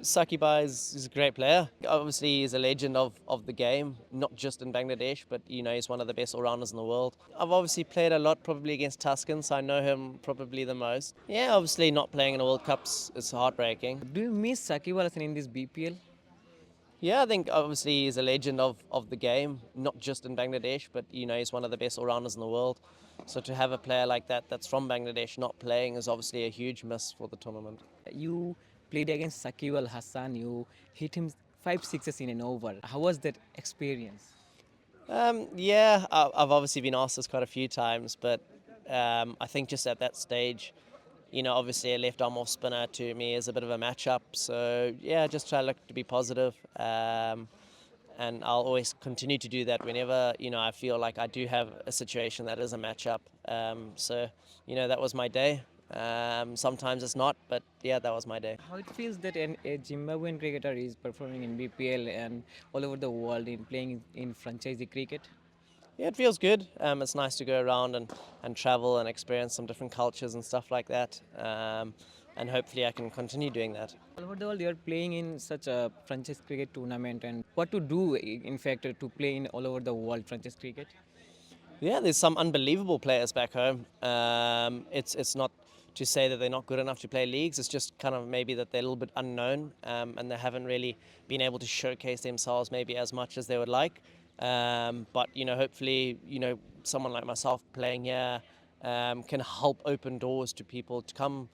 Shakib is a great player. Obviously, he's a legend of the game, not just in Bangladesh, but he's one of the best all-rounders in the world. I've obviously played a lot, probably against Taskin, so I know him probably the most. Yeah, obviously not playing in the World Cups is heartbreaking. Do you miss Shakib Al Hasan in this BPL? Yeah, I think obviously he's a legend of the game, not just in Bangladesh, but he's one of the best all-rounders in the world. So to have a player like that that's from Bangladesh not playing is obviously a huge miss for the tournament. You played against Shakib Al Hasan. You hit him five sixes in an over. How was that experience? Yeah, I've obviously been asked this quite a few times, but I think just at that stage, obviously a left arm off spinner to me is a bit of a matchup. So yeah, just try to look to be positive, and I'll always continue to do that whenever I feel like I do have a situation that is a matchup. So that was my day. Sometimes it's not, but yeah, that was my day. How it feels that a Zimbabwean cricketer is performing in BPL and all over the world in playing in franchisee cricket? Yeah, it feels good. It's nice to go around and travel and experience some different cultures and stuff like that. And hopefully I can continue doing that. All over the world, you are playing in such a franchise cricket tournament, and what to do, in fact, to play in all over the world franchise cricket? Yeah, there's some unbelievable players back home. It's not to say that they're not good enough to play leagues. It's just kind of maybe that they're a little bit unknown, and they haven't really been able to showcase themselves maybe as much as they would like. But hopefully, someone like myself playing here can help open doors to people to come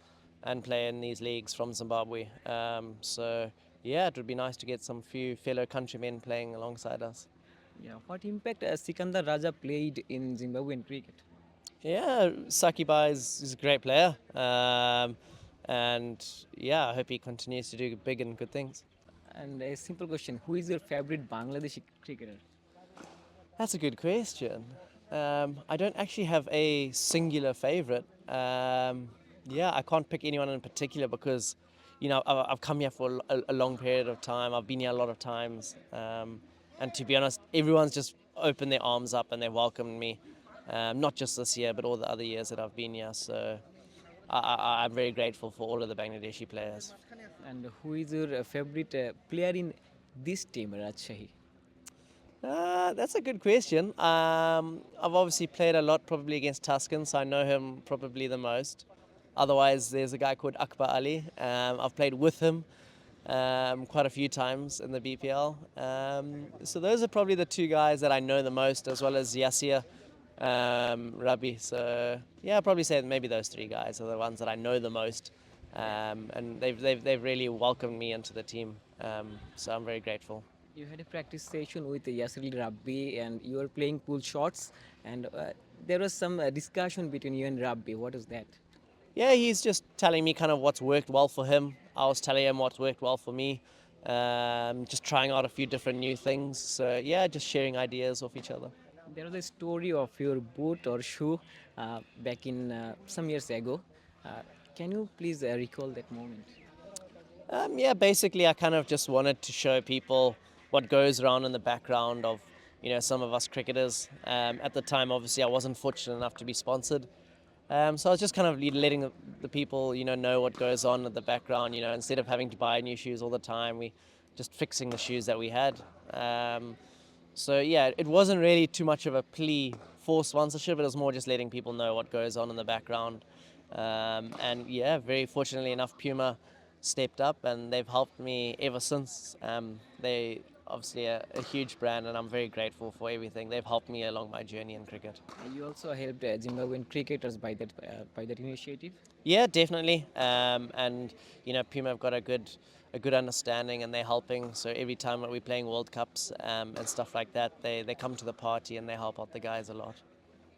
and play in these leagues from Zimbabwe. So yeah, it would be nice to get some few fellow countrymen playing alongside us. Yeah, what impact Sikandar Raja played in Zimbabwean cricket? Yeah, Sakiba is a great player. And yeah, I hope he continues to do big and good things. And a simple question: who is your favorite Bangladeshi cricketer? That's a good question. I don't actually have a singular favorite. Yeah, I can't pick anyone in particular because, I've come here for a long period of time. I've been here a lot of times. And to be honest, everyone's just opened their arms up and they welcomed me. Not just this year, but all the other years that I've been here. So I'm very grateful for all of the Bangladeshi players. And who is your favorite player in this team, Rajshahi? That's a good question. I've obviously played a lot probably against Tuscan, so I know him probably the most. Otherwise, there's a guy called Akbar Ali. I've played with him quite a few times in the BPL. So those are probably the two guys that I know the most, as well as Yasir Rabi. So yeah, I'd probably say maybe those three guys are the ones that I know the most. And they've really welcomed me into the team. So I'm very grateful. You had a practice session with Yasir Rabbi and you were playing pool shots, and there was some discussion between you and Rabbi. What is that? Yeah, he's just telling me kind of what's worked well for him. I was telling him what's worked well for me. Just trying out a few different new things. So yeah, just sharing ideas off each other. There was a story of your boot or shoe back in some years ago. Uh, can you please recall that moment? Yeah, basically, I kind of just wanted to show people what goes around in the background of, some of us cricketers. At the time, obviously, I wasn't fortunate enough to be sponsored. So I was just kind of letting the people, know what goes on in the background. Instead of having to buy new shoes all the time, we just fixing the shoes that we had. So yeah, it wasn't really too much of a plea for sponsorship. It was more just letting people know what goes on in the background. And yeah, very fortunately enough, Puma stepped up and they've helped me ever since. They obviously a huge brand, and I'm very grateful for everything. They've helped me along my journey in cricket. You also helped Zimbabwean cricketers by that initiative. Yeah, definitely. And Puma have got a good understanding, and they're helping. So every time that we're playing World Cups and stuff like that, they come to the party and they help out the guys a lot.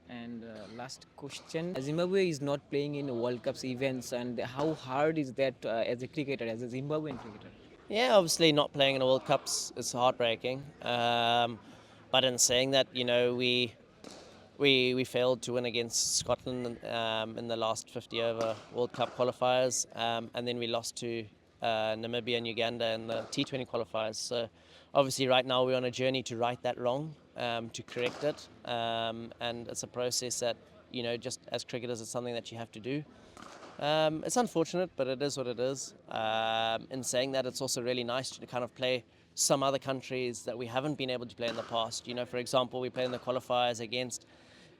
And last question: Zimbabwe is not playing in World Cups events, and how hard is that as a cricketer, as a Zimbabwean cricketer? Yeah, obviously not playing in the World Cups is heartbreaking. But in saying that, we failed to win against Scotland in the last 50 over World Cup qualifiers, and then we lost to Namibia and Uganda in the T20 qualifiers. So obviously right now we're on a journey to right that wrong, to correct it, and it's a process that just as cricketers it's something that you have to do. It's unfortunate, but it is what it is. In saying that, it's also really nice to kind of play some other countries that we haven't been able to play in the past. You know, for example, we play in the qualifiers against,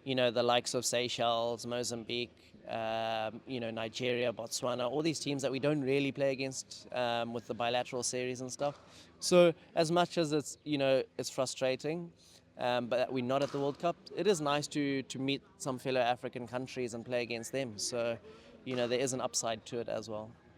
the likes of Seychelles, Mozambique, Nigeria, Botswana, all these teams that we don't really play against with the bilateral series and stuff. So as much as it's frustrating, but that we're not at the World Cup, it is nice to meet some fellow African countries and play against them. So, there is an upside to it as well.